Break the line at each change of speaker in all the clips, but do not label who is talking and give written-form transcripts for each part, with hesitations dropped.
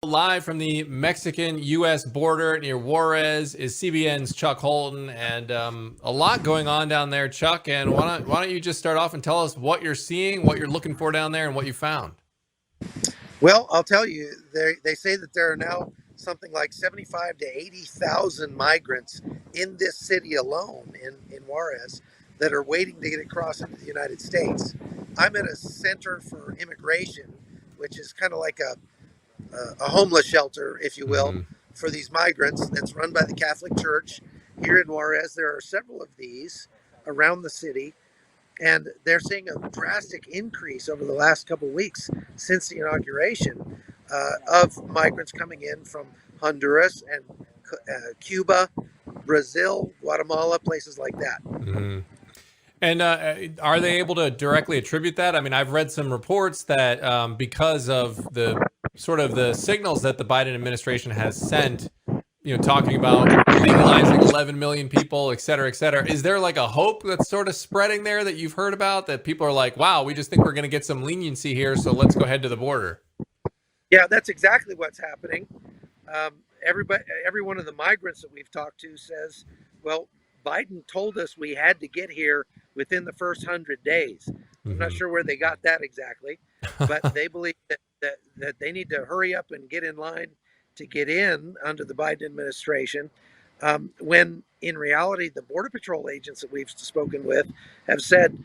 Live from the Mexican-U.S. border near Juarez is CBN's Chuck Holton, and a lot going on down there, Chuck. And why don't you just start off and tell us what you're seeing, what you're looking for down there, and what you found?
Well, I'll tell you, they say that there are now something like 75 to 80,000 migrants in this city alone in Juarez that are waiting to get across into the United States. I'm at a center for immigration, which is kind of like a homeless shelter, if you will,
Mm-hmm.
for these migrants that's run by the Catholic Church here in Juarez. There are several of these around the city, and they're seeing a drastic increase over the last couple of weeks since the inauguration of migrants coming in from Honduras and Cuba, Brazil, Guatemala, places like that.
Mm-hmm. And are they able to directly attribute that? I mean, I've read some reports that because of the sort of the signals that the Biden administration has sent, talking about legalizing 11 million people, et cetera, et cetera. Is there like a hope that's sort of spreading there that you've heard about, that people are like, wow, we just think we're going to get some leniency here, so let's go ahead to the border?
Yeah, that's exactly what's happening. Every one of the migrants that we've talked to says, well, Biden told us we had to get here within the first 100 days. I'm not
Mm-hmm.
sure where they got that exactly, but they believe that they need to hurry up and get in line to get in under the Biden administration. When in reality, the Border Patrol agents that we've spoken with have said,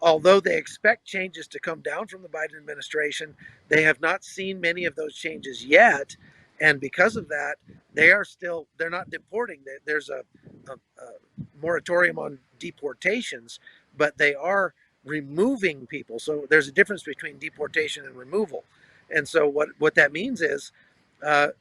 although they expect changes to come down from the Biden administration, they have not seen many of those changes yet. And because of that, they're not deporting. There's a moratorium on deportations, but they are removing people. So there's a difference between deportation and removal. And so what that means is that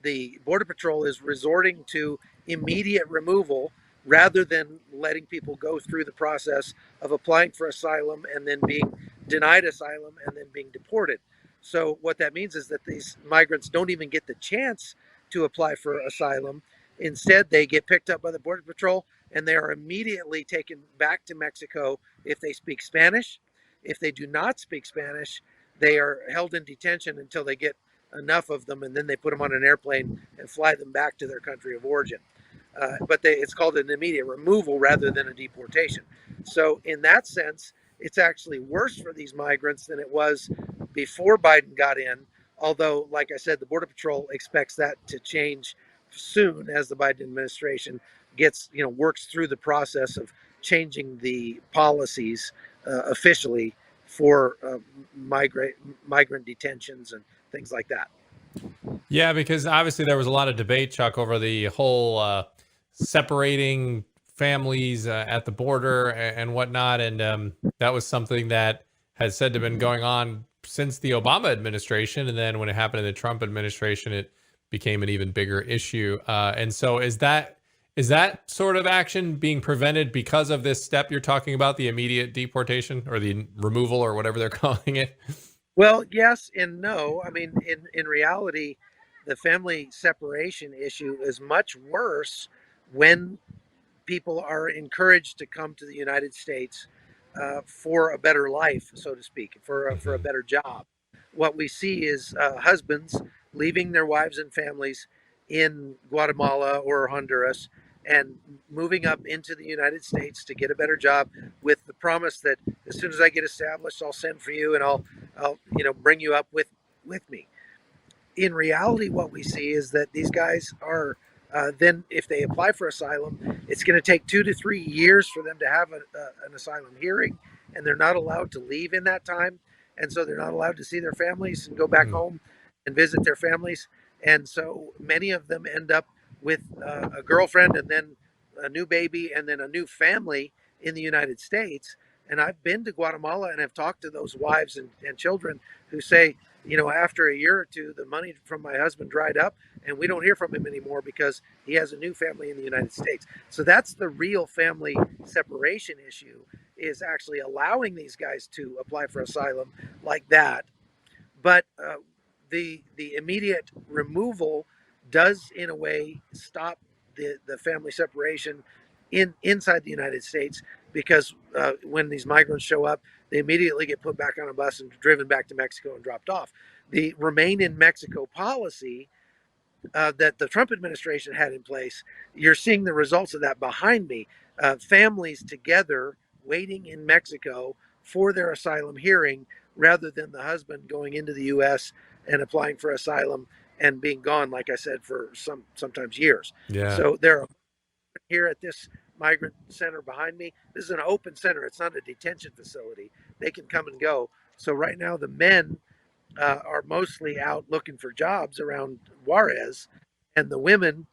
the Border Patrol is resorting to immediate removal rather than letting people go through the process of applying for asylum and then being denied asylum and then being deported. So what that means is that these migrants don't even get the chance to apply for asylum. Instead, they get picked up by the Border Patrol and they are immediately taken back to Mexico if they speak Spanish. If they do not speak Spanish, they are held in detention until they get enough of them, and then they put them on an airplane and fly them back to their country of origin. It's called an immediate removal rather than a deportation. So, in that sense, it's actually worse for these migrants than it was before Biden got in. Although, like I said, the Border Patrol expects that to change soon as the Biden administration works through the process of changing the policies officially for migrant detentions and things like that.
Yeah, because obviously there was a lot of debate, Chuck, over the whole separating families at the border and whatnot, and that was something that has said to have been going on since the Obama administration, and then when it happened in the Trump administration, it became an even bigger issue. And so, is that sort of action being prevented because of this step you're talking about, the immediate deportation or the removal or whatever they're calling it?
Well, yes and no. I mean, in reality, the family separation issue is much worse when people are encouraged to come to the United States for a better life, so to speak, for a
Hmm.
better job. What we see is husbands leaving their wives and families in Guatemala or Honduras and moving up into the United States to get a better job with the promise that as soon as I get established, I'll send for you and I'll bring you up with me. In reality, what we see is that these guys are then, if they apply for asylum, it's going to take 2 to 3 years for them to have an asylum hearing, and they're not allowed to leave in that time, and so they're not allowed to see their families and go back
Hmm.
home and visit their families, and so many of them end up with a girlfriend and then a new baby and then a new family in the United States. And I've been to Guatemala and have talked to those wives and children who say, after a year or two, the money from my husband dried up and we don't hear from him anymore because he has a new family in the United States. So that's the real family separation issue, is actually allowing these guys to apply for asylum like that. But the immediate removal does, in a way, stop the family separation inside the United States, because when these migrants show up, they immediately get put back on a bus and driven back to Mexico and dropped off. the Remain in Mexico policy that the Trump administration had in place, you're seeing the results of that behind me. Families together waiting in Mexico for their asylum hearing rather than the husband going into the U.S. and applying for asylum and being gone, like I said, for sometimes years.
Yeah.
So there are here at this migrant center behind me. This is an open center. It's not a detention facility. They can come and go. So right now the men are mostly out looking for jobs around Juarez, and the women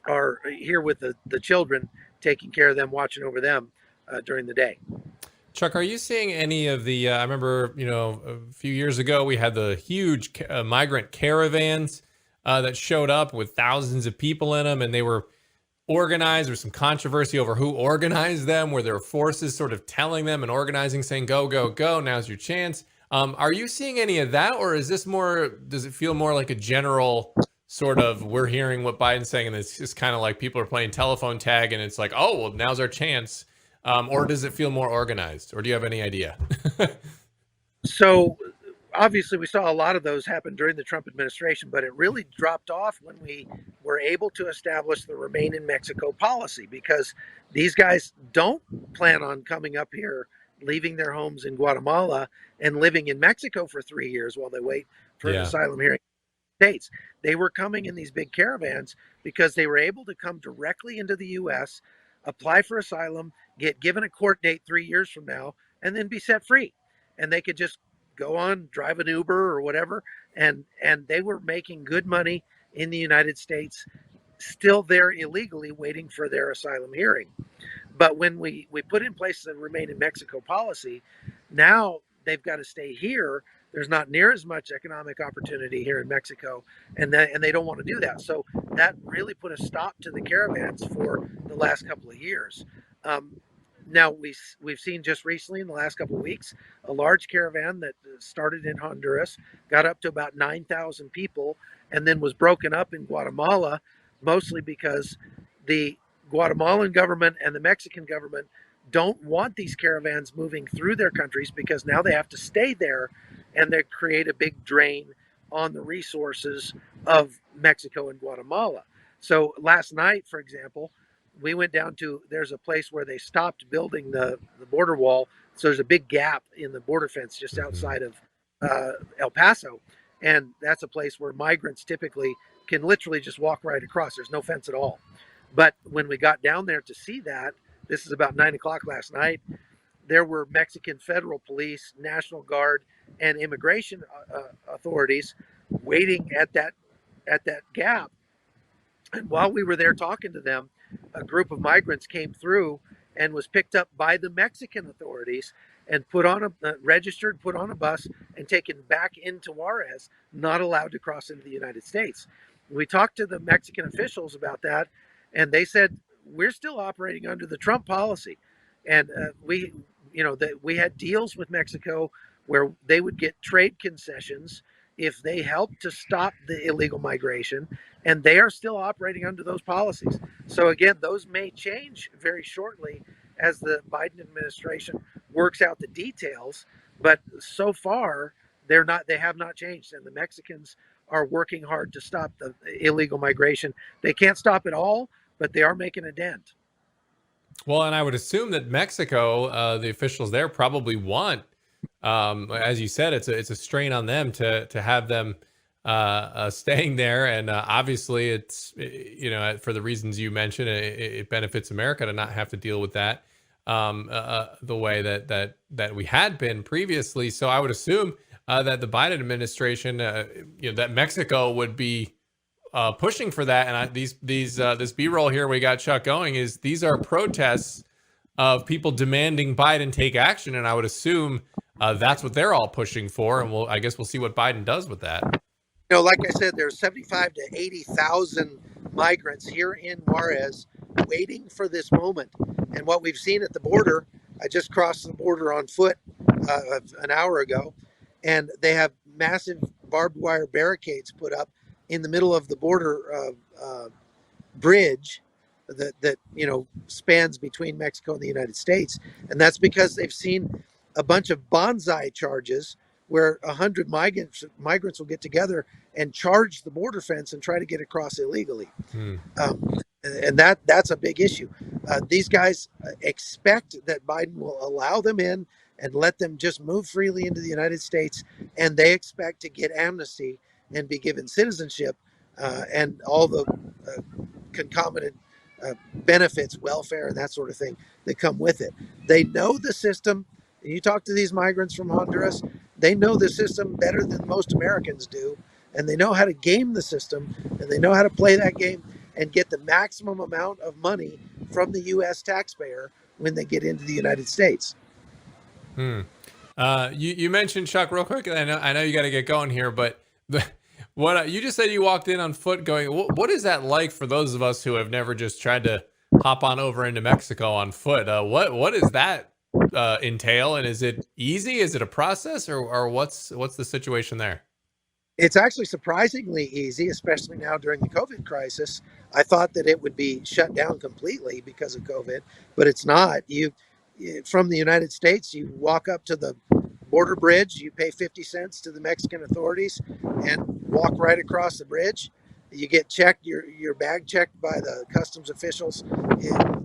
are here with the children, taking care of them, watching over them during the day.
Chuck, are you seeing any of the? I remember, a few years ago we had the huge migrant caravans that showed up with thousands of people in them, and they were organized. There's some controversy over who organized them, where there were forces sort of telling them and organizing, saying, "Go, go, go! Now's your chance." Are you seeing any of that, or is this more? Does it feel more like a general sort of we're hearing what Biden's saying, and it's just kind of like people are playing telephone tag, and it's like, oh, well, now's our chance. Or does it feel more organized, or do you have any idea?
So obviously we saw a lot of those happen during the Trump administration, but it really dropped off when we were able to establish the Remain in Mexico policy, because these guys don't plan on coming up here, leaving their homes in Guatemala and living in Mexico for 3 years while they wait for an
Yeah.
asylum hearing in the States. They were coming in these big caravans because they were able to come directly into the U.S., apply for asylum, get given a court date 3 years from now, and then be set free. And they could just go on, drive an Uber or whatever, and they were making good money in the United States, still there illegally waiting for their asylum hearing. But when we put in place the Remain in Mexico policy, now they've got to stay here. There's not near as much economic opportunity here in Mexico, and they don't want to do that. So that really put a stop to the caravans for the last couple of years. Now we've seen just recently in the last couple of weeks a large caravan that started in Honduras, got up to about 9,000 people, and then was broken up in Guatemala, mostly because the Guatemalan government and the Mexican government don't want these caravans moving through their countries, because now they have to stay there, and they create a big drain on the resources of Mexico and Guatemala. So last night, for example, we went down to, there's a place where they stopped building the border wall. So there's a big gap in the border fence just
Mm-hmm.
outside of El Paso. And that's a place where migrants typically can literally just walk right across. There's no fence at all. But when we got down there to see that, this is about 9 o'clock last night, there were Mexican federal police, National Guard, and immigration authorities waiting at that gap. And while we were there talking to them, a group of migrants came through and was picked up by the Mexican authorities and put on registered, put on a bus, and taken back into Juarez, not allowed to cross into the United States. We talked to the Mexican officials about that, and they said we're still operating under the Trump policy, and we had deals with Mexico where they would get trade concessions if they helped to stop the illegal migration, and they are still operating under those policies. So again, those may change very shortly as the Biden administration works out the details, but so far they have not changed, and the Mexicans are working hard to stop the illegal migration. They can't stop it all, but they are making a dent.
Well, and I would assume that Mexico, the officials there probably want, as you said, it's a strain on them to have them staying there, and obviously it's for the reasons you mentioned, it benefits America to not have to deal with that the way that we had been previously. So I would assume that the Biden administration, that Mexico would be pushing for that. And this B-roll here we got Chuck going is these are protests of people demanding Biden take action, and I would assume that's what they're all pushing for. And I guess we'll see what Biden does with that.
Like I said, there's 75 to 80,000 migrants here in Juarez waiting for this moment. And what we've seen at the border, I just crossed the border on foot an hour ago, and they have massive barbed wire barricades put up in the middle of the border bridge that spans between Mexico and the United States. And that's because they've seen a bunch of bonsai charges, where 100 migrants will get together and charge the border fence and try to get across illegally.
Hmm.
And that's a big issue. These guys expect that Biden will allow them in and let them just move freely into the United States, and they expect to get amnesty and be given citizenship and all the concomitant benefits, welfare, and that sort of thing that come with it. They know the system. You talk to these migrants from Honduras, they know the system better than most Americans do, and they know how to game the system, and they know how to play that game and get the maximum amount of money from the U.S. taxpayer when they get into the United States.
Hmm. You mentioned, Chuck, real quick. I know you got to get going here, but what you just said, you walked in on foot. Going, what is that like for those of us who have never just tried to hop on over into Mexico on foot? What does that entail, and is it easy? Is it a process, or what's the situation there?
It's actually surprisingly easy, especially now during the COVID crisis. I thought that it would be shut down completely because of COVID, but it's not. From the United States, you walk up to the border bridge, you pay 50 cents to the Mexican authorities and walk right across the bridge. You get checked, your bag checked by the customs officials.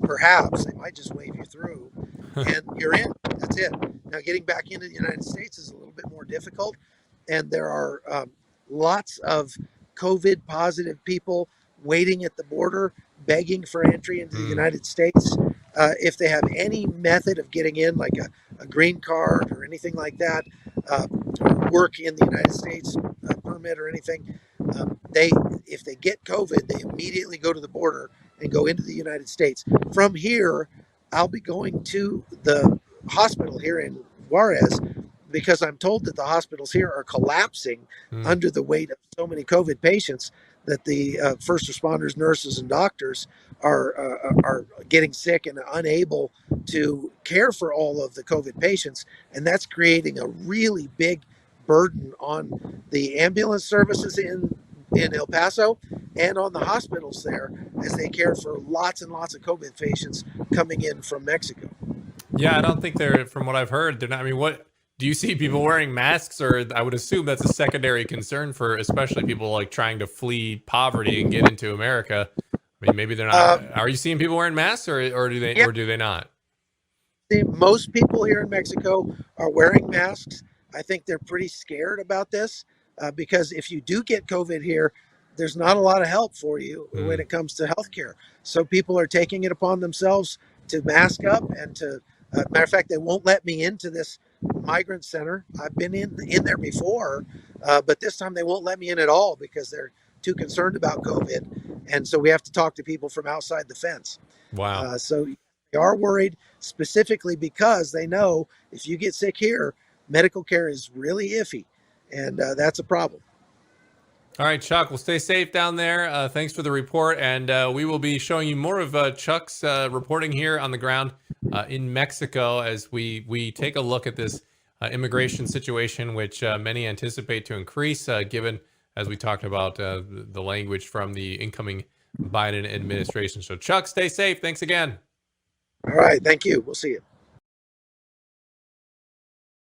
Perhaps they might just wave you through and you're in. That's it. Now, getting back into the United States is a little bit more difficult. And there are lots of COVID positive people waiting at the border, begging for entry into the United States. If they have any method of getting in, like a green card or anything like that, work in the United States, a permit or anything, if they get COVID, they immediately go to the border and go into the United States. From here, I'll be going to the hospital here in Juarez because I'm told that the hospitals here are collapsing under the weight of so many COVID patients that the first responders, nurses, and doctors are getting sick and unable to care for all of the COVID patients, and that's creating a really big burden on the ambulance services in El Paso and on the hospitals there as they care for lots and lots of COVID patients coming in from Mexico.
Yeah, I don't think they're, from what I've heard, they're not. I mean, what do you see people wearing masks, or I would assume that's a secondary concern for especially people like trying to flee poverty and get into America. I mean, maybe they're not. Are you seeing people wearing masks, or do they,
Yeah.
or do they not?
Most people here in Mexico are wearing masks. I think they're pretty scared about this because if you do get COVID here, there's not a lot of help for you when it comes to healthcare. So people are taking it upon themselves to mask up and to, matter of fact, they won't let me into this migrant center. I've been in there before, but this time they won't let me in at all because they're too concerned about COVID. And so we have to talk to people from outside the fence.
Wow.
So they are worried specifically because they know if you get sick here, medical care is really iffy, and that's a problem.
All right, Chuck. Well, stay safe down there. Thanks for the report, and we will be showing you more of Chuck's reporting here on the ground in Mexico as we take a look at this immigration situation, which many anticipate to increase, given, as we talked about, the language from the incoming Biden administration. So, Chuck, stay safe. Thanks again.
All right, thank you. We'll see you.